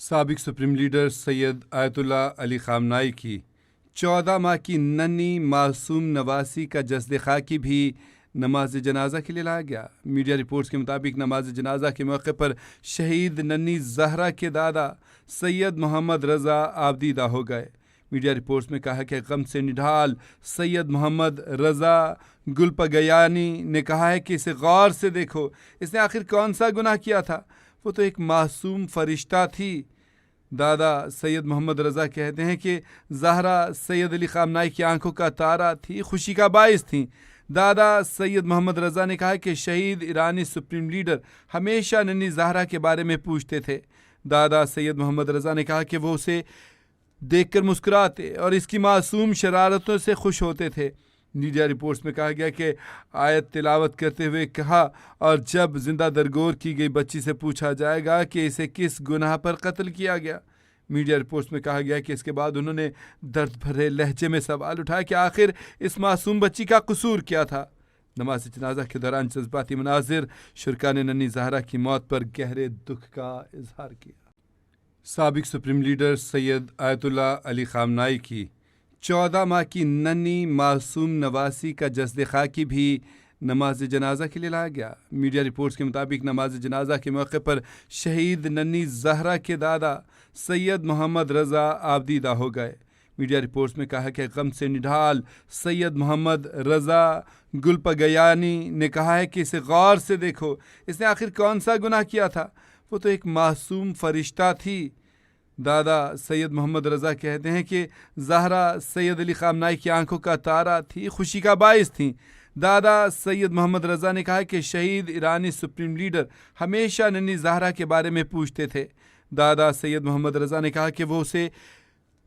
साबिक supreme leader Syed ayatollah Ali खामनाई की 14 माह की नन्ही मासूम नवासी का जस्द खाकी भी नमाज जनाजा के लिए लाया गया। मीडिया रिपोर्ट्स के मुताबिक नमाज जनाजा के मौके पर शहीद नन्ही जहरा के दादा सैयद मोहम्मद रज़ा आबदीदा हो गए। मीडिया रिपोर्ट्स में कहा कि गम से निढाल सैयद मोहम्मद रज़ा गुलपगयानी ने कहा है कि इसे गौर से देखो, इसने आखिर कौन सा गुनाह किया था, वो तो एक मासूम फरिश्ता थी। दादा सैयद मोहम्मद रज़ा कहते हैं कि ज़हरा सैयद अली खामनाई की आंखों का तारा थी, खुशी का बाइस थी। दादा सैयद मोहम्मद रज़ा ने कहा कि शहीद ईरानी सुप्रीम लीडर हमेशा नन्ही ज़हरा के बारे में पूछते थे। दादा सैयद मोहम्मद रज़ा ने कहा कि वो उसे देखकर मुस्कुराते और इसकी मासूम शरारतों से खुश होते थे। मीडिया रिपोर्ट्स में कहा गया कि आयत तिलावत करते हुए कहा, और जब जिंदा दरगोर की गई बच्ची से पूछा जाएगा कि इसे किस गुनाह पर कत्ल किया गया। मीडिया रिपोर्ट्स में कहा गया कि इसके बाद उन्होंने दर्द भरे लहजे में सवाल उठाया कि आखिर इस मासूम बच्ची का कसूर क्या था। नमाज जनाजा के दौरान जज्बाती मनाजिर, शुरका ने नन्ही ज़हरा की मौत पर गहरे दुख का इजहार किया। साबिक supreme leader Syed ayatollah Ali खामनाई की 14 माह की नन्ही मासूम नवासी का जस्द खाकी भी नमाज जनाजा के लिए लाया गया। मीडिया रिपोर्ट्स के मुताबिक नमाज जनाजा के मौके पर शहीद नन्ही ज़हरा के दादा सैयद मोहम्मद रज़ा आबदीदा हो गए। मीडिया रिपोर्ट्स में कहा कि गम से निढाल सैयद मोहम्मद रज़ा गुलपगयानी ने कहा है कि इसे गौर से देखो, इसने आखिर कौन सा गुनाह किया था, वो तो एक मासूम फरिश्ता थी। दादा सैयद मोहम्मद रज़ा कहते हैं कि ज़हरा सैयद अली खामनाई की आंखों का तारा थी, खुशी का बाइस थी। दादा सैयद मोहम्मद रज़ा ने कहा कि शहीद ईरानी सुप्रीम लीडर हमेशा नन्ही ज़हरा के बारे में पूछते थे। दादा सैयद मोहम्मद रज़ा ने कहा कि वो उसे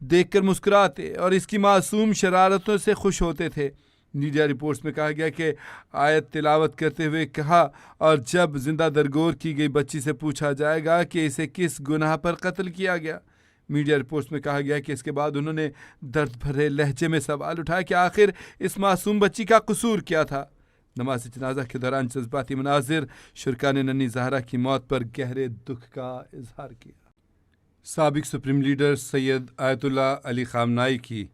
देखकर मुस्कुराते और इसकी मासूम शरारतों से खुश होते थे। मीडिया रिपोर्ट्स में कहा गया कि आयत तिलावत करते हुए कहा, और जब जिंदा दरगोर की गई बच्ची से पूछा जाएगा कि इसे किस गुनाह पर कत्ल किया गया। मीडिया रिपोर्ट्स में कहा गया कि इसके बाद उन्होंने दर्द भरे लहजे में सवाल उठाया कि आखिर इस मासूम बच्ची का कसूर क्या था। नमाज जनाजा के दौरान जज्बाती मनाजिर, शुरका ने नन्ही ज़हरा की मौत पर गहरे दुख का इजहार किया। साबिक supreme leader Syed ayatollah Ali खामनाई की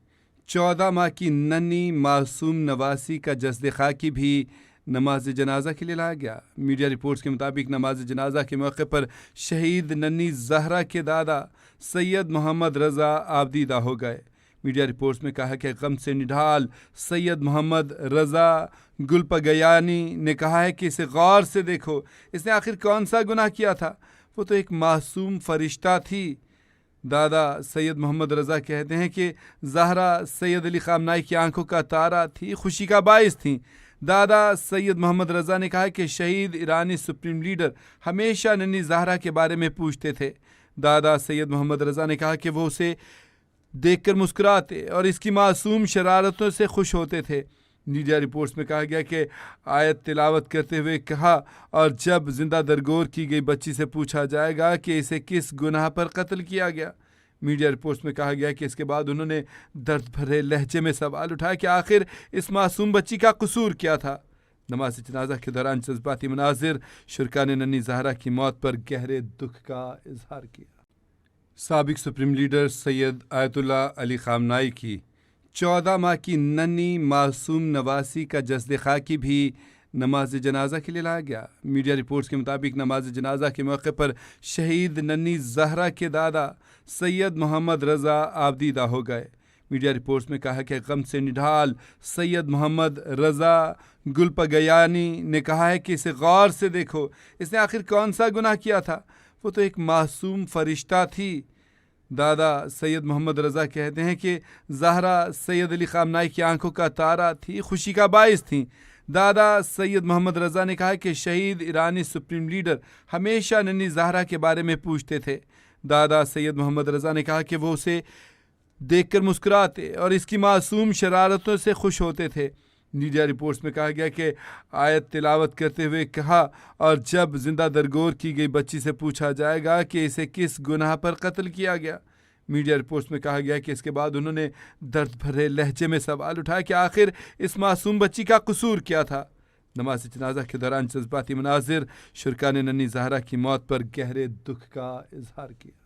14 माह की नन्ही मासूम नवासी का जस्द खाकी भी नमाज जनाजा के लिए लाया गया। मीडिया रिपोर्ट्स के मुताबिक नमाज जनाजा के मौके पर शहीद नन्ही ज़हरा के दादा सैयद मोहम्मद रज़ा आबदीदा हो गए। मीडिया रिपोर्ट्स में कहा कि गम से निढाल सैयद मोहम्मद रज़ा गुलपगयानी ने कहा है कि इसे गौर से देखो, इसने आखिर कौन सा गुनाह किया था, वो तो एक मासूम फरिश्ता थी। दादा सैयद मोहम्मद रज़ा कहते हैं कि ज़हरा सैयद अली खामनाई की आंखों का तारा थी, खुशी का बाइस थी। दादा सैयद मोहम्मद रज़ा ने कहा कि शहीद ईरानी सुप्रीम लीडर हमेशा नन्ही ज़हरा के बारे में पूछते थे। दादा सैयद मोहम्मद रज़ा ने कहा कि वो उसे देखकर मुस्कुराते और इसकी मासूम शरारतों से खुश होते थे। मीडिया रिपोर्ट्स में कहा गया कि आयत तिलावत करते हुए कहा, और जब जिंदा दरगोर की गई बच्ची से पूछा जाएगा कि इसे किस गुनाह पर कत्ल किया गया। मीडिया रिपोर्ट्स में कहा गया कि इसके बाद उन्होंने दर्द भरे लहजे में सवाल उठाया कि आखिर इस मासूम बच्ची का कसूर क्या था। नमाज जनाजा के दौरान जज्बाती मनाजिर, शुरका ने नन्ही ज़हरा की मौत पर गहरे दुख का इजहार किया। साबिक supreme leader Syed ayatollah Ali खामनाई की 14 माह की नन्ही मासूम नवासी का जस्द खाकी भी नमाज जनाजा के लिए लाया गया। मीडिया रिपोर्ट्स के मुताबिक नमाज जनाजा के मौके पर शहीद नन्ही ज़हरा के दादा सैयद मोहम्मद रज़ा आबदीदा हो गए। मीडिया रिपोर्ट्स में कहा कि गम से निढाल सैयद मोहम्मद रज़ा गुलपगयानी ने कहा है कि इसे गौर से देखो, इसने आखिर कौन सा गुनाह किया था, वो तो एक मासूम फरिश्ता थी। दादा सैयद मोहम्मद रज़ा कहते हैं कि ज़हरा सैयद अली खामनाई की आंखों का तारा थी, खुशी का बाइस थी। दादा सैयद मोहम्मद रज़ा ने कहा कि शहीद ईरानी सुप्रीम लीडर हमेशा नन्ही ज़हरा के बारे में पूछते थे। दादा सैयद मोहम्मद रज़ा ने कहा कि वो उसे देखकर मुस्कुराते और इसकी मासूम शरारतों से खुश होते थे। मीडिया रिपोर्ट्स में कहा गया कि आयत तिलावत करते हुए कहा, और जब जिंदा दरगोर की गई बच्ची से पूछा जाएगा कि इसे किस गुनाह पर कत्ल किया गया। मीडिया रिपोर्ट्स में कहा गया कि इसके बाद उन्होंने दर्द भरे लहजे में सवाल उठाया कि आखिर इस मासूम बच्ची का कसूर क्या था। नमाज जनाजा के दौरान जज्बाती मनाजिर, शुरका ने नन्ही ज़हरा की मौत पर गहरे दुख का इजहार किया।